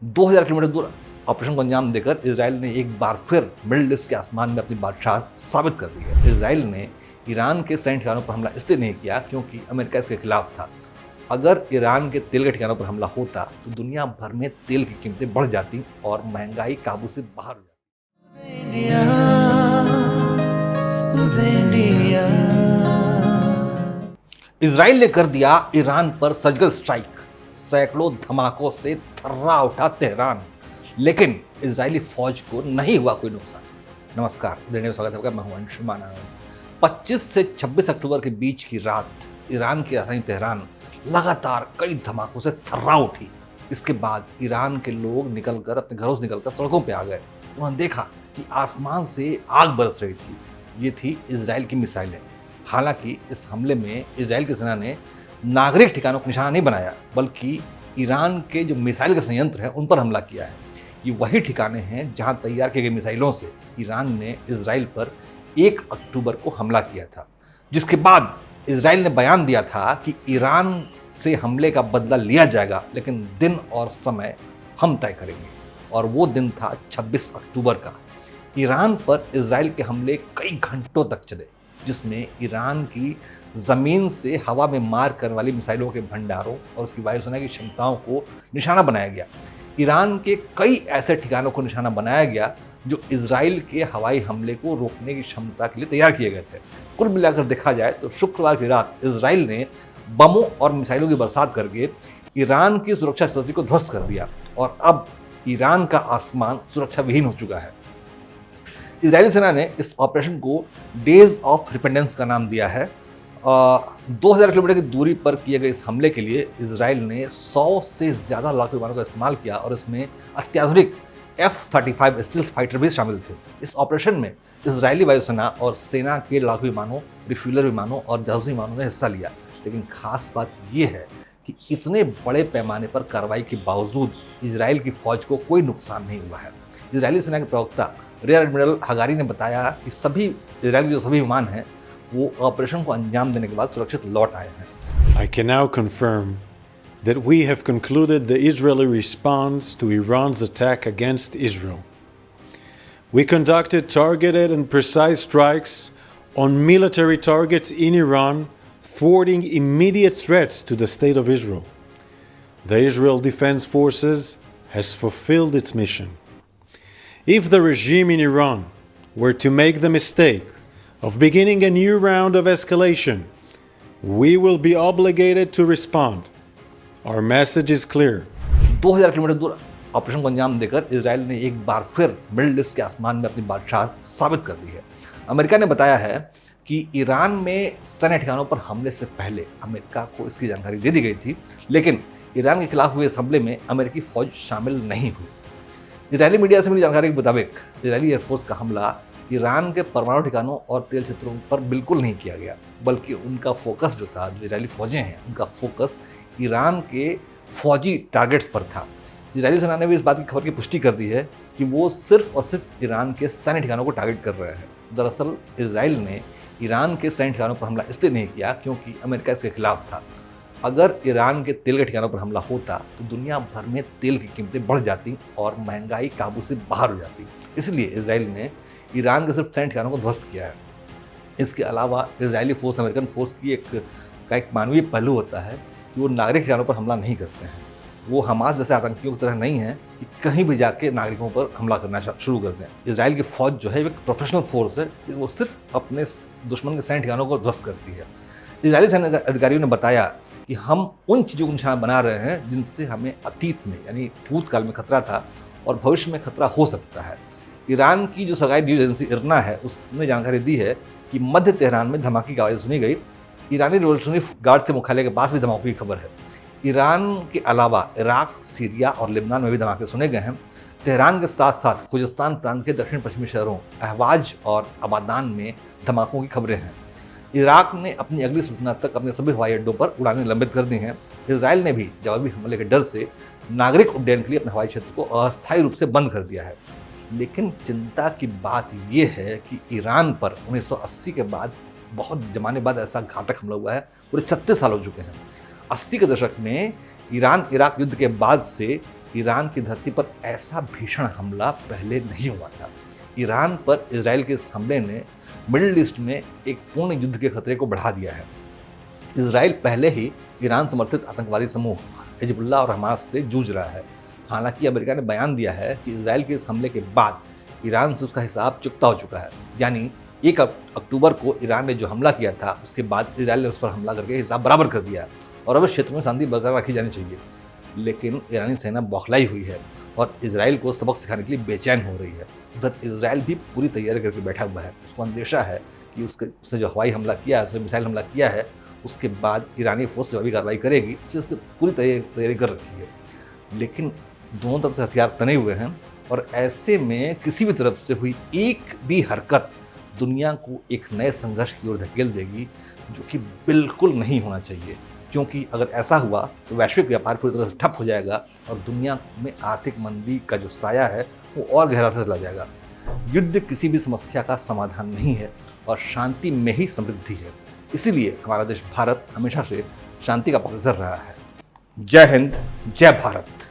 2000 kilometre दूर operation को अंजाम देकर इजराइल ने एक बार फिर मिडिल ईस्ट के आसमान में अपनी बादशाह साबित कर दी है। इजराइल ने ईरान के सैन्य ठिकानों पर हमला इसलिए नहीं किया क्योंकि अमेरिका इसके खिलाफ था। अगर ईरान के तेल के ठिकानों पर हमला होता तो दुनिया भर में तेल की कीमतें बढ़ जाती और महंगाई काबू से बाहर हो जाती। इजराइल ने कर दिया ईरान पर सर्जिकल स्ट्राइक, सैकड़ों धमाकों से थर्रा उठा तेहरान, लेकिन इजरायली फौज को नहीं हुआ कोई नुकसान। नमस्कार, इधर स्वागत है आपका, मैं हूं अंशुमान आनंद। 25 से 26 अक्टूबर के बीच की रात ईरान की राजधानी तेहरान लगातार कई धमाकों से थर्रा उठी। इसके बाद ईरान के लोग निकलकर अपने घरों से निकलकर सड़कों पर आ गए। उन्होंने देखा कि आसमान से आग बरस रही थी। ये थी इजराइल की मिसाइलें। हालांकि इस हमले में इजराइल की सेना ने नागरिक ठिकानों को निशाना नहीं बनाया, बल्कि ईरान के जो मिसाइल के संयंत्र हैं उन पर हमला किया है। ये वही ठिकाने हैं जहां तैयार की गई मिसाइलों से ईरान ने इजराइल पर 1 अक्टूबर को हमला किया था, जिसके बाद इजराइल ने बयान दिया था कि ईरान से हमले का बदला लिया जाएगा, लेकिन दिन और समय हम तय करेंगे। और वो दिन था 26 अक्टूबर का। ईरान पर इजराइल के हमले कई घंटों तक चले, जिसमें ईरान की ज़मीन से हवा में मार करने वाली मिसाइलों के भंडारों और उसकी वायुसेना की क्षमताओं को निशाना बनाया गया। ईरान के कई ऐसे ठिकानों को निशाना बनाया गया जो इजराइल के हवाई हमले को रोकने की क्षमता के लिए तैयार किए गए थे। कुल मिलाकर देखा जाए तो शुक्रवार की रात इजराइल ने बमों और मिसाइलों की बरसात करके ईरान की सुरक्षा स्थिति को ध्वस्त कर दिया और अब ईरान का आसमान सुरक्षा विहीन हो चुका है। इजरायली सेना ने इस ऑपरेशन को डेज ऑफ रिपेंडेंस का नाम दिया है। 2000 किलोमीटर की दूरी पर किए गए इस हमले के लिए इजराइल ने 100 से ज़्यादा लड़ाकू विमानों का इस्तेमाल किया और इसमें अत्याधुनिक F-35 स्टील्थ फाइटर भी शामिल थे। इस ऑपरेशन में इजरायली वायुसेना और सेना के लड़ाकू विमानों, रिफ्यूलर विमानों और जहाज़ी विमानों ने हिस्सा लिया। लेकिन खास बात यह है कि इतने बड़े पैमाने पर कार्रवाई के बावजूद इजराइल की फौज को कोई नुकसान नहीं हुआ है। इजरायली सेना के प्रवक्ता रियर एडमिरल हगारी ने बताया कि सभी इजराइल के जो सभी विमान हैं वो ऑपरेशन को अंजाम देने के बाद सुरक्षित लौट आए हैं। I can now confirm that we have concluded the Israeli response to Iran's attack against Israel. We conducted targeted and precise strikes on military targets in Iran, thwarting immediate threats to the state of Israel. The Israel Defense Forces has fulfilled its mission. If the regime in Iran were to make the mistake of beginning a new round of escalation, we will be obligated to respond. Our message is clear. 2000 kilometre दूर operation को अंजाम देकर Israel ने एक बार फिर middle east के आसमान में अपनी बादशाह साबित कर दी है। अमेरिका ने बताया है कि ईरान में सैन्य ठिकानों पर हमले से पहले अमेरिका को इसकी जानकारी दे दी गई थी, लेकिन ईरान के खिलाफ हुए इस हमले में अमेरिकी फौज शामिल नहीं हुई। इजरायली मीडिया से मिली जानकारी के मुताबिक इजरायली एयरफोर्स का हमला ईरान के परमाणु ठिकानों और तेल क्षेत्रों पर बिल्कुल नहीं किया गया, बल्कि उनका फोकस जो था, जो इजरायली फौजें हैं उनका फोकस ईरान के फौजी टारगेट्स पर था। इजरायली सेना ने भी इस बात की खबर की पुष्टि कर दी है कि वो सिर्फ और सिर्फ ईरान के सैन्य ठिकानों को टारगेट कर रहे हैं। दरअसल इजराइल ने ईरान के सैन्य ठिकानों पर हमला इसलिए नहीं किया क्योंकि अमेरिका इसके खिलाफ था। अगर ईरान के तेल के ठिकानों पर हमला होता तो दुनिया भर में तेल की कीमतें बढ़ जाती और महंगाई काबू से बाहर हो जाती। इसलिए इजराइल ने ईरान के सिर्फ सैन्य ठिकानों को ध्वस्त किया है। इसके अलावा इजरायली फोर्स, अमेरिकन फोर्स की एक मानवीय पहलू होता है कि वो नागरिक ठिकानों पर हमला नहीं करते हैं। वो हमास जैसे आतंकियों की तरह नहीं है कि कहीं भी जाके नागरिकों पर हमला करना शुरू कर दें। इजराइल की फौज जो है एक प्रोफेशनल फोर्स है, वो सिर्फ अपने दुश्मन के सैन्य ठिकानों को ध्वस्त करती है। इजरायली सैन्य अधिकारियों ने बताया कि हम उन चीज़ों को निशाना बना रहे हैं जिनसे हमें अतीत में यानी भूतकाल में खतरा था और भविष्य में खतरा हो सकता है। ईरान की जो सरकारी न्यूज़ एजेंसी इरना है उसने जानकारी दी है कि मध्य तेहरान में धमाके की आवाज़ सुनी गई। ईरानी रिवॉल्यूशनरी गार्ड से मुख्यालय के पास भी धमाकों की खबर है। ईरान के अलावा इराक, सीरिया और लेबनान में भी धमाके सुने गए हैं। तेहरान के साथ साथ खुजिस्तान प्रांत के दक्षिण पश्चिमी शहरों अहवाज और अबादान में धमाकों की खबरें हैं। इराक ने अपनी अगली सूचना तक अपने सभी हवाई अड्डों पर उड़ानें लंबित कर दी हैं। इजराइल ने भी जवाबी हमले के डर से नागरिक उड्डयन के लिए अपने हवाई क्षेत्र को अस्थायी रूप से बंद कर दिया है। लेकिन चिंता की बात यह है कि ईरान पर 1980 के बाद बहुत जमाने बाद ऐसा घातक हमला हुआ है। पूरे 36 साल हो चुके हैं। 80 के दशक में ईरान इराक युद्ध के बाद से ईरान की धरती पर ऐसा भीषण हमला पहले नहीं हुआ था। ईरान पर इजराइल के इस हमले ने मिडिल ईस्ट में एक पूर्ण युद्ध के खतरे को बढ़ा दिया है। इजराइल पहले ही ईरान समर्थित आतंकवादी समूह हिजबुल्लाह और हमास से जूझ रहा है। हालांकि अमेरिका ने बयान दिया है कि इजराइल के इस हमले के बाद ईरान से उसका हिसाब चुकता हो चुका है। यानी 1 अक्टूबर को ईरान ने जो हमला किया था उसके बाद इजराइल ने उस पर हमला करके हिसाब बराबर कर दिया और अब इस क्षेत्र में शांति बरकरार रखी जानी चाहिए। लेकिन ईरानी सेना बौखलाई हुई है और इजराइल को सबक सिखाने के लिए बेचैन हो रही है। उधर इजराइल भी पूरी तैयारी करके बैठा हुआ है। उसको अंदेशा है कि उसने जो हवाई हमला किया है, उसने मिसाइल हमला किया है, उसके बाद ईरानी फोर्स जवाबी कार्रवाई करेगी, इसलिए उसकी पूरी तैयारी कर रखी है। लेकिन दोनों तरफ से हथियार तने हुए हैं और ऐसे में किसी भी तरफ से हुई एक भी हरकत दुनिया को एक नए संघर्ष की ओर धकेल देगी, जो कि बिल्कुल नहीं होना चाहिए। क्योंकि अगर ऐसा हुआ तो वैश्विक व्यापार पूरी तरह से ठप हो जाएगा और दुनिया में आर्थिक मंदी का जो साया है वो और गहरा चला जाएगा। युद्ध किसी भी समस्या का समाधान नहीं है और शांति में ही समृद्धि है। इसीलिए हमारा देश भारत हमेशा से शांति का पक्षधर रहा है। जय हिंद, जय भारत।